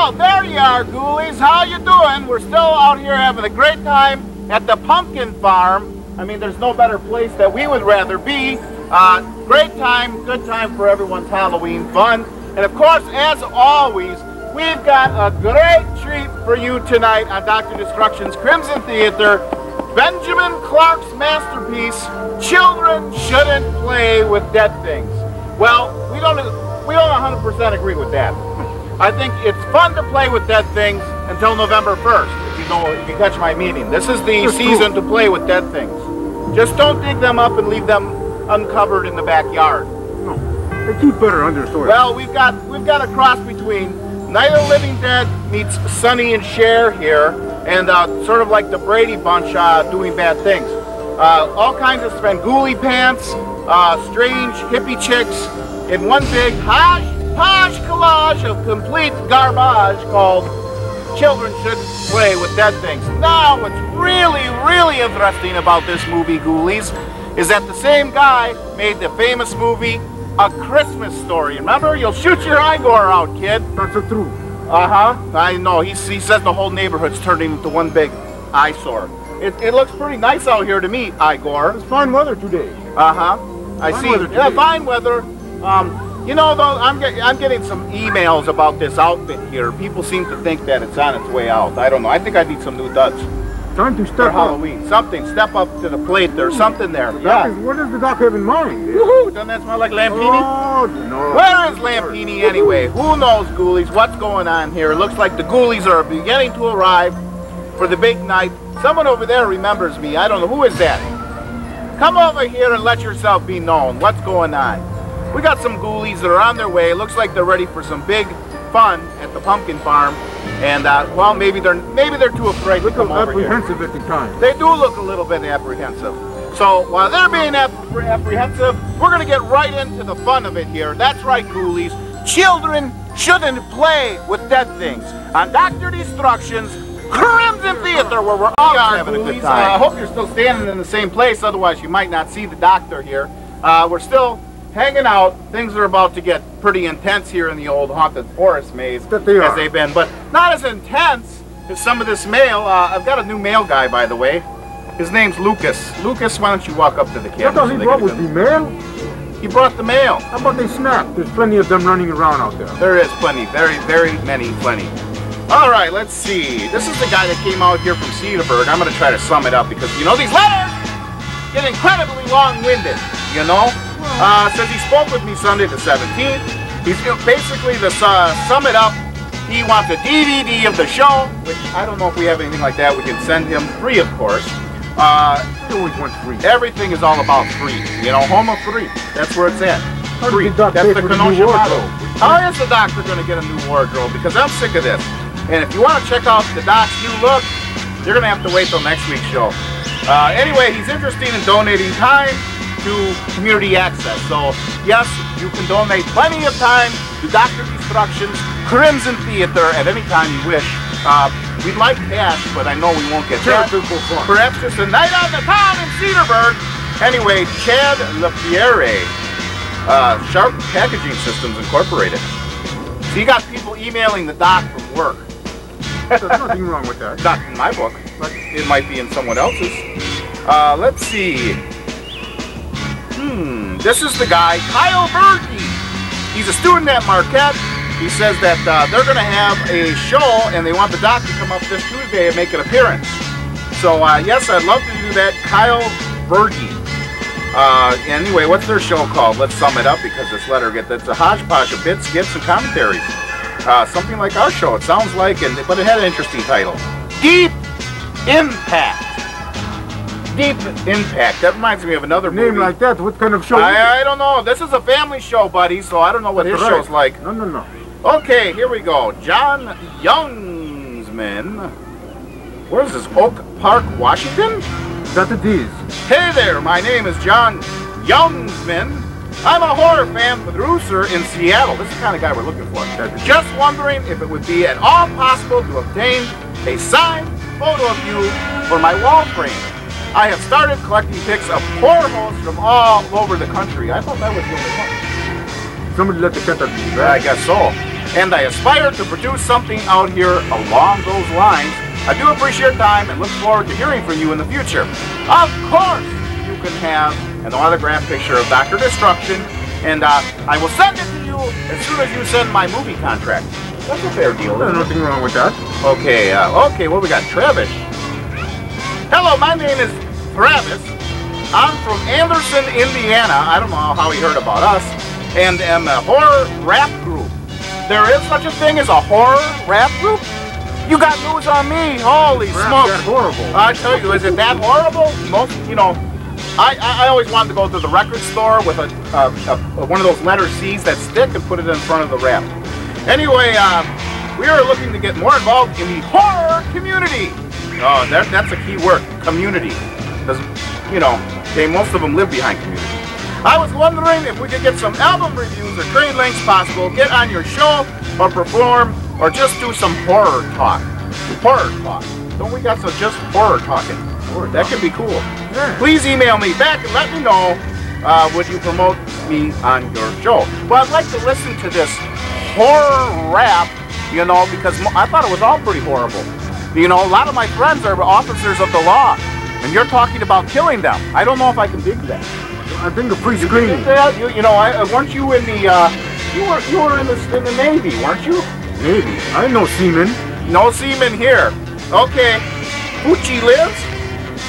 Well, there you are, ghoulies. How you doing? We're still out here having a great time at the pumpkin farm. I mean, there's no better place that we would rather be. Great time, good time for everyone's Halloween fun. And of course, as always, we've got a great treat for you tonight on Dr. Destruction's Crimson Theatre. Benjamin Clark's masterpiece, Children Shouldn't Play with Dead Things. Well, we don't 100% agree with that. I think it's fun to play with dead things until November 1st, if you catch my meaning. This is the season to play with dead things. Just don't dig them up and leave them uncovered in the backyard. No, they keep better under soil. Well, we've got a cross between Night of the Living Dead meets Sonny and Cher here, and sort of like the Brady Bunch doing bad things. All kinds of Svengoolie pants, strange hippie chicks, in one big hodgepodge collage of complete garbage called Children Shouldn't Play with Dead Things. Now, what's really, really interesting about this movie, ghoulies, is that the same guy made the famous movie A Christmas Story. Remember? You'll shoot your Igor out, kid. That's the truth. Uh-huh. I know. He says the whole neighborhood's turning into one big eyesore. It looks pretty nice out here to me, Igor. It's fine weather today. Uh-huh. I see. Yeah, fine weather. You know, though, I'm getting some emails about this outfit here. People seem to think that it's on its way out. I don't know. I think I need some new duds. Time to step for up. Halloween. Something. Step up to the plate. There's something there. Yeah. What does the doc have in mind? Woohoo! Doesn't that smell like Lampini? Oh, no. Where is Lampini anyway? Who knows, ghoulies? What's going on here? It looks like the ghoulies are beginning to arrive for the big night. Someone over there remembers me. I don't know. Who is that? Come over here and let yourself be known. What's going on? We got some ghoulies that are on their way. It looks like they're ready for some big fun at the pumpkin farm. And, well, maybe they're too afraid to come over here. Apprehensive at the time. They do look a little bit apprehensive. So, while they're being apprehensive, we're going to get right into the fun of it here. That's right, ghoulies. Children shouldn't play with dead things. On Dr. Destruction's Crimson Theatre, where we're all having a good time. I hope you're still standing in the same place, otherwise you might not see the doctor here. We're still hanging out. Things are about to get pretty intense here in the old haunted forest maze, as they've been, but not as intense as some of this mail. I've got a new mail guy, by the way. His name's Lucas. Lucas, why don't you walk up to the camera? What does he brought with the mail? He brought the mail. How about they snap? There's plenty of them running around out there. There is plenty, very, very many, plenty. All right, let's see. This is the guy that came out here from Cedarburg. I'm going to try to sum it up because, you know, these letters get incredibly long-winded, you know? Says he spoke with me Sunday the 17th. He's basically, to sum it up, he wants a DVD of the show, which I don't know if we have anything like that. We can send him free, of course. He always wants free. Everything is all about free. You know, home of free. That's where it's at. Free. That's the Kenosha motto. How is the doctor going to get a new wardrobe? Because I'm sick of this. And if you want to check out the doc's new look, you're going to have to wait till next week's show. Anyway, he's interested in donating time to community access. So, yes, you can donate plenty of time to Dr. Destruction's Crimson Theatre at any time you wish. We'd like cash, but I know we won't get that. Perhaps just a night on the town in Cedarburg. Anyway, Chad LaFiere, Sharp Packaging Systems Incorporated. So you got people emailing the doc from work. There's nothing wrong with that. Not in my book, but it might be in someone else's. Let's see. This is the guy, Kyle Berkey. He's a student at Marquette. He says that they're going to have a show, and they want the doc to come up this Tuesday and make an appearance. So, yes, I'd love to do that. Kyle Berkey. Anyway, what's their show called? Let's sum it up, because this letter it's a hodgepodge of bits, skits, and commentaries. Something like our show, it sounds like, but it had an interesting title. Deep Impact. Deep Impact. That reminds me of another movie. Name like that? What kind of show? I don't know. This is a family show, buddy, so I don't know what his show's like. No. Okay, here we go. John Youngsman. Where is this? Oak Park, Washington? That it is. Hey there, my name is John Youngsman. I'm a horror fan producer in Seattle. This is the kind of guy we're looking for. Just wondering if it would be at all possible to obtain a signed photo of you for my wall frame. I have started collecting pics of horror hosts from all over the country. I thought that was the only one. Somebody let the cat out. I guess so. and I aspire to produce something out here along those lines. I do appreciate your time and look forward to hearing from you in the future. Of course, you can have an autographed picture of Dr. Destruction, and I will send it to you as soon as you send my movie contract. That's a fair deal. There's nothing wrong with that. Okay, okay, what we got? Travis. Hello, my name is Travis. I'm from Anderson, Indiana. I don't know how he heard about us. And am a horror rap group. There is such a thing as a horror rap group? You got news on me. Holy smokes. That's horrible. I tell you, is it that horrible? Most, you know, I always wanted to go to the record store with one of those letter C's that stick and put it in front of the rap. Anyway, we are looking to get more involved in the horror community. Oh, that's a key word, community. Because, you know, most of them live behind community. I was wondering if we could get some album reviews or trade links possible, get on your show, or perform, or just do some horror talk. Horror talk. Don't we got some just horror talking? That could be cool. Yeah. Please email me back and let me know, would you promote me on your show? Well, I'd like to listen to this horror rap, you know, because I thought it was all pretty horrible. You know, a lot of my friends are officers of the law, and you're talking about killing them. I don't know if I can dig that. I think a free screening. You know, weren't you in the, you were in the Navy, weren't you? Navy? I know seamen. No seamen here. Okay. Poochie lives.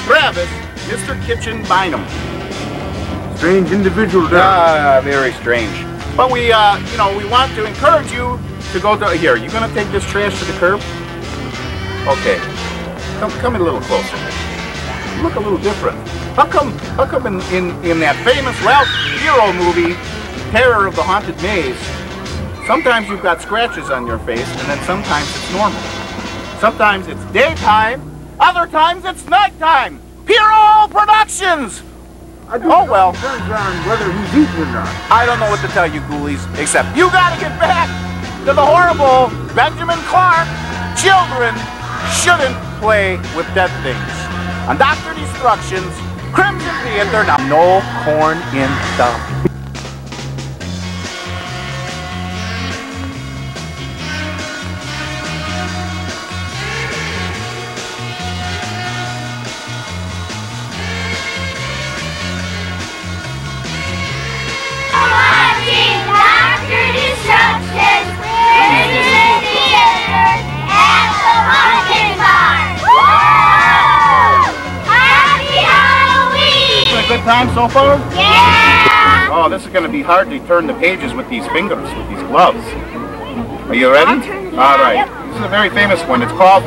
Travis, Mr. Kitchen Bynum. Strange individual there. Very strange. But we, you know, we want to encourage you to go to, here, you gonna take this trash to the curb? Okay. Come in a little closer. You look a little different. How come in that famous Ralph Hero movie, Terror of the Haunted Maze, sometimes you've got scratches on your face, and then sometimes it's normal. Sometimes it's daytime, other times it's nighttime. Hero Productions! Oh well. Depends on whether he's eating or not. I don't know what to tell you, ghoulies, except you gotta get back to the horrible Benjamin Clark. Children shouldn't play with dead things. On Dr. Destruction's Crimson Theatre, now no corn in the... Good time so far? Yeah! Oh, this is going to be hard to turn the pages with these fingers, with these gloves. Are you ready? All right. This is a very famous one. It's called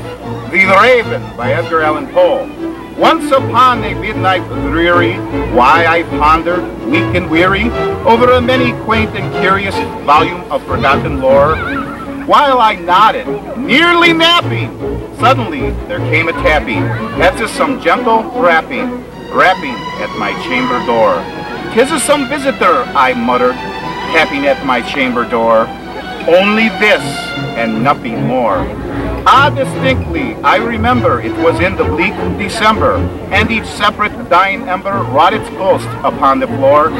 The Raven by Edgar Allan Poe. Once upon a midnight dreary, why I pondered, weak and weary, over a many quaint and curious volume of forgotten lore. While I nodded, nearly napping, suddenly there came a tapping, as if some gentle rapping at my chamber door. "'Tis a some visitor," I muttered, tapping at my chamber door. "Only this, and nothing more." Ah, distinctly, I remember it was in the bleak December, and each separate dying ember wrought its ghost upon the floor.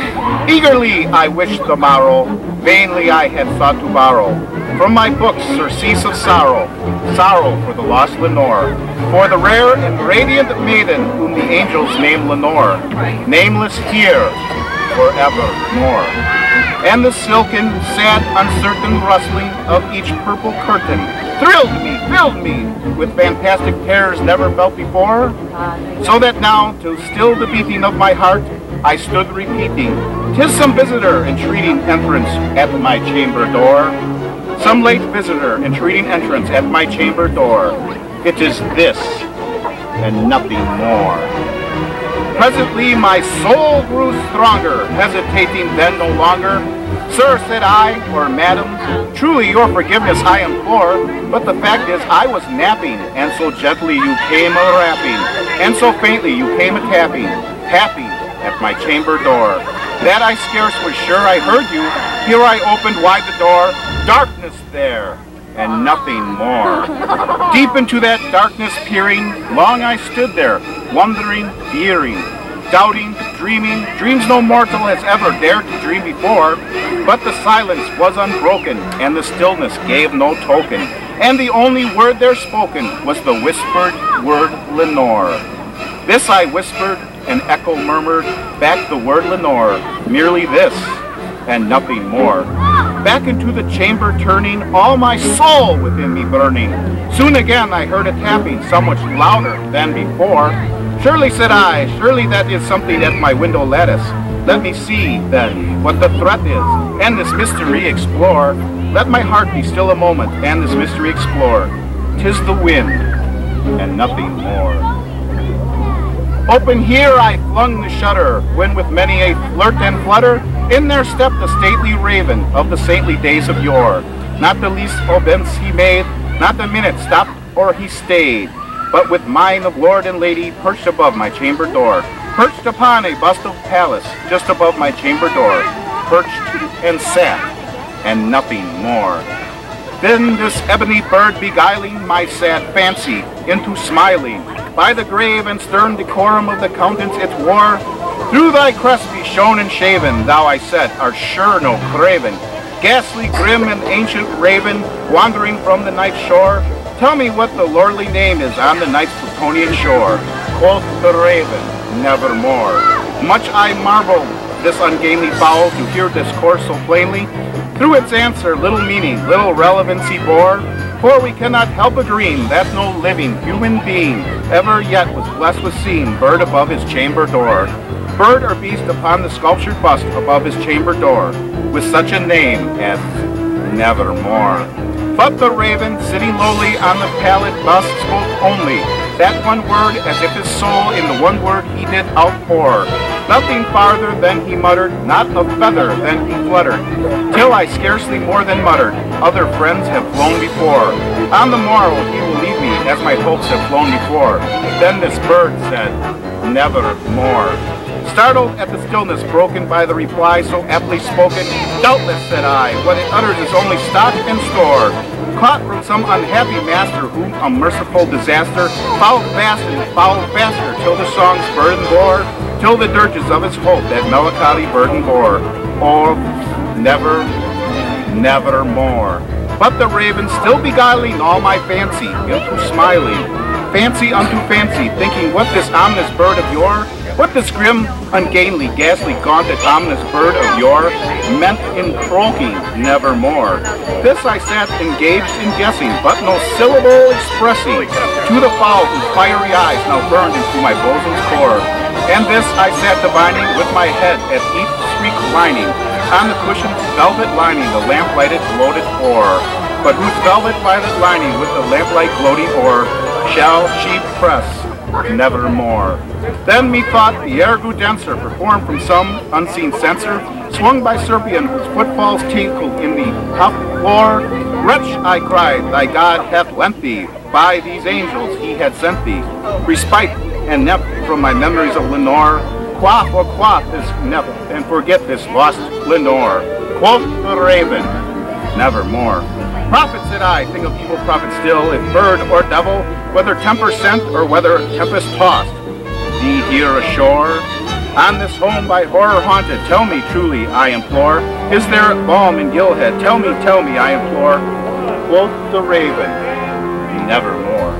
Eagerly I wished the morrow, vainly I had sought to borrow from my books surcease of sorrow, sorrow for the lost Lenore, for the rare and radiant maiden whom the angels name Lenore, nameless here forevermore. And the silken, sad, uncertain rustling of each purple curtain thrilled me, filled me with fantastic terrors never felt before, so that now, to still the beating of my heart, I stood repeating, "'Tis some visitor entreating entrance at my chamber door. Some late visitor entreating entrance at my chamber door. It is this, and nothing more." Presently my soul grew stronger, hesitating then no longer. "Sir," said I, or "Madam, truly your forgiveness I implore, but the fact is I was napping, and so gently you came a-rapping, and so faintly you came a-tapping, tapping at my chamber door, that I scarce was sure I heard you. Here I opened wide the door, darkness there, and nothing more. Deep into that darkness peering, long I stood there, wondering, fearing, doubting, dreaming, dreams no mortal has ever dared to dream before. But the silence was unbroken, and the stillness gave no token, and the only word there spoken was the whispered word Lenore. This I whispered, and echo murmured back the word Lenore, merely this, and nothing more. Back into the chamber turning, all my soul within me burning. Soon again I heard a tapping, so much louder than before. Surely, said I, surely that is something at my window lattice. Let me see, then, what the threat is, and this mystery explore. Let my heart be still a moment, and this mystery explore. 'Tis the wind, and nothing more. Open here I flung the shutter, when with many a flirt and flutter, in there stepped the stately raven of the saintly days of yore. Not the least obeisance he made, not the minute stopped or he stayed, but with mine of lord and lady perched above my chamber door, perched upon a bust of Pallas just above my chamber door, perched and sat, and nothing more. Then this ebony bird beguiling my sad fancy into smiling, by the grave and stern decorum of the countenance it wore, through thy crest be shone and shaven, thou I said art sure no craven, ghastly grim and ancient raven, wandering from the night's shore. Tell me what the lordly name is on the night's Plutonian shore. Quoth the raven, nevermore. Much I marveled this ungainly fowl to hear discourse so plainly. Through its answer little meaning, little relevancy bore, for we cannot help a dream that no living human being ever yet was blessed with seeing bird above his chamber door, bird or beast upon the sculptured bust above his chamber door, with such a name as Nevermore. But the raven, sitting lowly on the pallid bust, spoke only that one word, as if his soul in the one word he did outpour. Nothing farther than he muttered, not a feather than he fluttered, till I scarcely more than muttered, other friends have flown before. On the morrow he will leave me, as my hopes have flown before. Then this bird said, nevermore. Startled at the stillness broken by the reply so aptly spoken, doubtless, said I, what it utters is only stock and store, caught from some unhappy master whom a merciful disaster fouled fast and fouled faster till the song's burden bore, till the dirges of his hope that melancholy burden bore. Oh, nevermore. But the raven still beguiling all my fancy into smiling, fancy unto fancy, thinking what this ominous bird of yore, what this grim, ungainly, ghastly, gaunted, ominous bird of yore meant in croaking nevermore. This I sat engaged in guessing, but no syllable expressing to the fowl whose fiery eyes now burned into my bosom's core. And this I sat divining with my head at each reclining on the cushion's velvet lining the lamplighted gloated o'er. But whose velvet violet lining with the lamplight gloating o'er shall she press nevermore? Then methought the air grew denser, performed from some unseen censer, swung by Serpian whose footfalls tinkled in the tough floor. Wretch, I cried, thy God hath lent thee, by these angels he had sent thee, respite and nep from my memories of Lenore. Quaff or quaff this nep and forget this lost Lenore. Quoth the raven, nevermore. Prophet, said I, thing of evil prophet still, if bird or devil, whether temper sent or whether tempest tossed, thee here ashore, on this home by horror haunted, tell me truly, I implore, is there balm in Gilhead? Tell me, I implore. Quoth the raven, nevermore.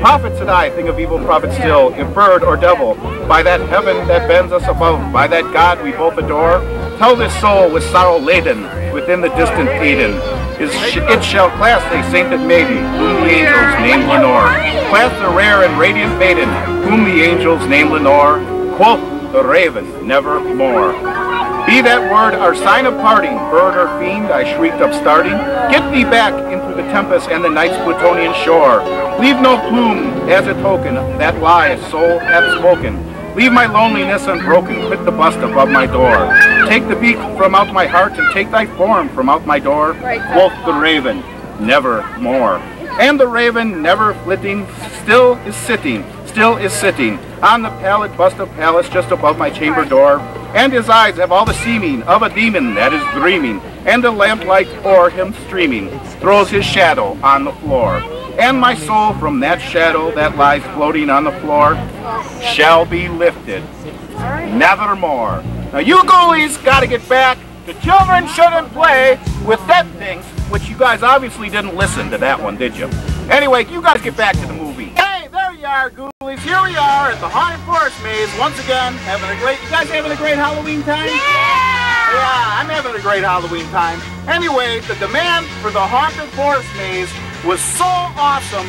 Prophet, said I, thing of evil prophet still, if bird or devil, by that heaven that bends us above, by that God we both adore, tell this soul with sorrow laden, within the distant Eden, it shall clasp a sainted maiden, whom the angels name Lenore. Clasp the rare and radiant maiden, whom the angels name Lenore. Quoth the raven, nevermore. Be that word our sign of parting, bird or fiend, I shrieked upstarting. Get thee back into the tempest and the night's Plutonian shore. Leave no plume as a token that lies soul hath spoken. Leave my loneliness unbroken, quit the bust above my door. Take the beak from out my heart and take thy form from out my door. Quoth the raven, nevermore. And the raven, never flitting, still is sitting on the pallid bust of Pallas just above my chamber door. And his eyes have all the seeming of a demon that is dreaming, and the lamplight o'er him streaming throws his shadow on the floor. And my soul from that shadow that lies floating on the floor shall be lifted nevermore. Now you ghoulies got to get back to Children Shouldn't Play with Dead Things, which you guys obviously didn't listen to that one, did you? Anyway, you guys get back to the movie. Hey, there you are, ghoulies. Here we are at the Haunted Forest Maze once again, having a great. You guys having a great Halloween time? Yeah, I'm having a great Halloween time. Anyway, the demand for the Haunted Forest Maze was so awesome.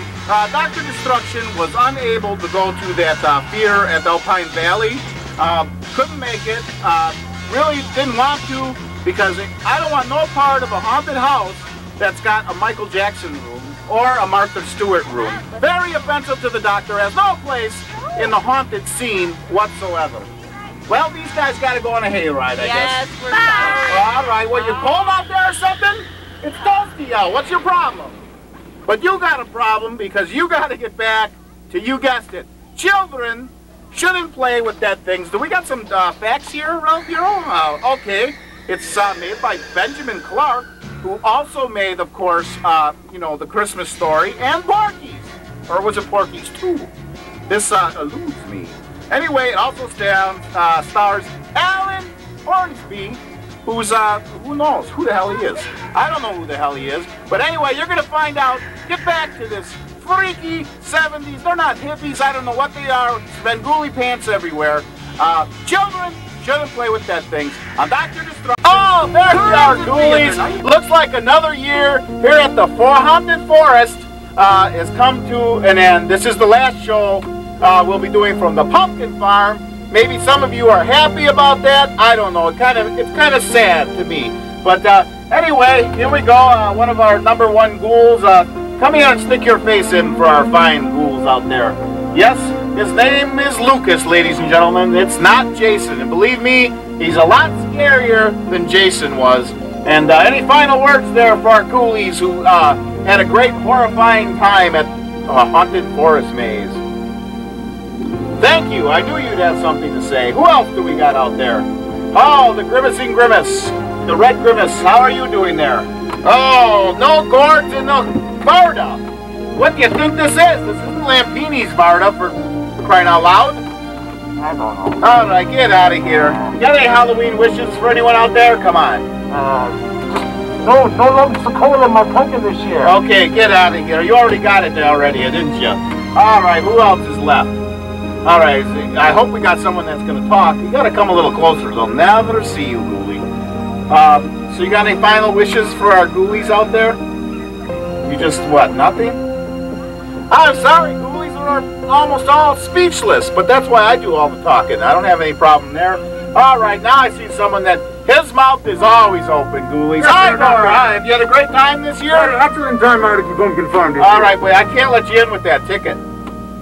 Dr. Destruction was unable to go to that fair at Alpine Valley. Couldn't make it. Really didn't want to because I don't want no part of a haunted house that's got a Michael Jackson room or a Martha Stewart room. Very offensive to the doctor. Has no place in the haunted scene whatsoever. Well, these guys got to go on a hayride, I guess. Yes, we're sorry. All right, well, you cold out there or something? It's toasty out. What's your problem? But you got a problem because you got to get back to, you guessed it, Children Shouldn't Play with Dead Things. Do we got some facts here around here? Okay. It's made by Benjamin Clark, who also made, of course, you know, The Christmas Story and Porky's. Or was it Porky's 2? This eludes me. Anyway, it also stars Alan Hornsby, who's, who knows who the hell he is. I don't know who the hell he is. But anyway, you're going to find out. Get back to this freaky 70s. They're not hippies. I don't know what they are. Svengoolie pants everywhere. Children Shouldn't Play with Dead Things on Dr. Destruction. Oh, there you are, ghoulies. Looks like another year here at the Haunted Forest has come to an end. This is the last show we'll be doing from the Pumpkin Farm. Maybe some of you are happy about that. I don't know. It's kind of sad to me. But anyway, here we go. One of our #1 ghouls. Come here and stick your face in for our fine ghouls out there. Yes, his name is Lucas, ladies and gentlemen. It's not Jason. And believe me, he's a lot scarier than Jason was. And any final words there for our ghoulies who had a great horrifying time at Haunted Forest Maze? Thank you. I knew you'd have something to say. Who else do we got out there? Oh, the Grimacing Grimace. The Red Grimace. How are you doing there? Oh, no gourds and no Varda. What do you think this is? This isn't Lampini's Varda for crying out loud. I don't know. All right, get out of here. You got any Halloween wishes for anyone out there? Come on. No lumps of coal in my pumpkin this year. Okay, get out of here. You already got it there already, didn't you? All right, who else is left? All right, I hope we got someone that's going to talk. You got to come a little closer. They'll never see you, ghoulie. So you got any final wishes for our ghoulies out there? You just, what, nothing? I'm sorry, ghoulies are almost all speechless, but that's why I do all the talking. I don't have any problem there. All right, now I see someone that his mouth is always open, ghoulies. Hi, Nora. Have you had a great time this year? After in time out of the pumpkin farm this All year. right, wait, I can't let you in with that ticket.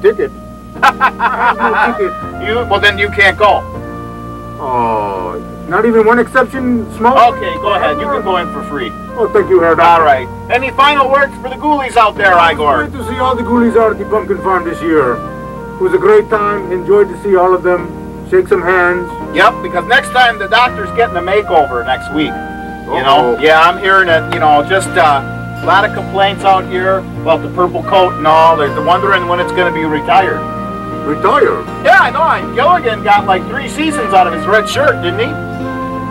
Ticket? No ticket. Well, then you can't go. Oh, not even one exception, small? Okay, go ahead. You can go in for free. Oh, thank you, Herr Doctor. All right. Any final words for the ghoulies out there, Igor? Great to see all the ghoulies out at the pumpkin farm this year. It was a great time. Enjoyed to see all of them. Shake some hands. Yep, because next time the doctor's getting a makeover next week. You know? Yeah, I'm hearing that, you know, just a lot of complaints out here about the purple coat and all. They're wondering when it's going to be retired. Retired? Yeah, I know. Gilligan got like 3 seasons out of his red shirt, didn't he?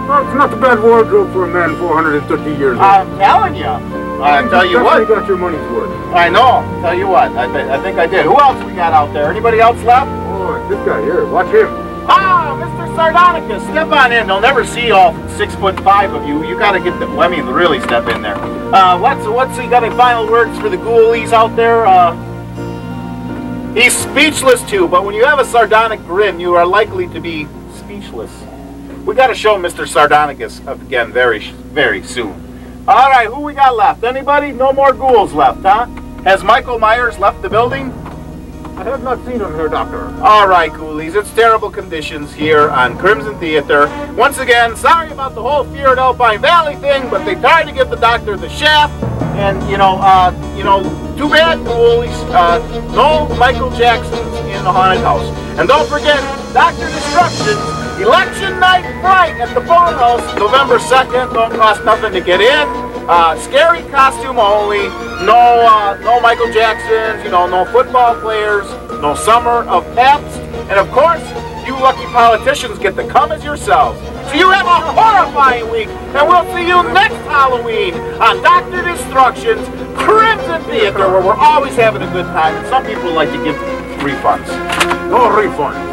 Well, it's not a bad wardrobe for a man 430 years old. I'm telling you. I tell you what. You got your money's worth. I know. Tell you what. I think I did. Who else we got out there? Anybody else left? Oh, this guy here. Watch him. Ah, Mr. Sardonicus. Step on in. They'll never see all 6'5" of you. You got to get the. I mean, really step in there. What's he got? Any final words for the ghoulies out there? He's speechless too. But when you have a sardonic grin, you are likely to be speechless. We got to show Mr. Sardonicus again very, very soon. All right, who we got left? Anybody? No more ghouls left, huh? Has Michael Myers left the building? I have not seen him here, Doctor. All right, ghoulies. It's terrible conditions here on Crimson Theatre. Once again, sorry about the whole Fear at Alpine Valley thing, but they tried to give the doctor the shaft, and too bad, ghoulies. No Michael Jacksons in the haunted house. And don't forget, Dr. Destruction. Election night fright at the Boathouse, November 2nd. Don't cost nothing to get in. Scary costume only. No Michael Jacksons. No football players. No Summer of Pabst. And of course, you lucky politicians get to come as yourselves. So you have a horrifying week, and we'll see you next Halloween on Doctored Instructions, Crimson Theatre, where we're always having a good time, and some people like to give refunds. No refund.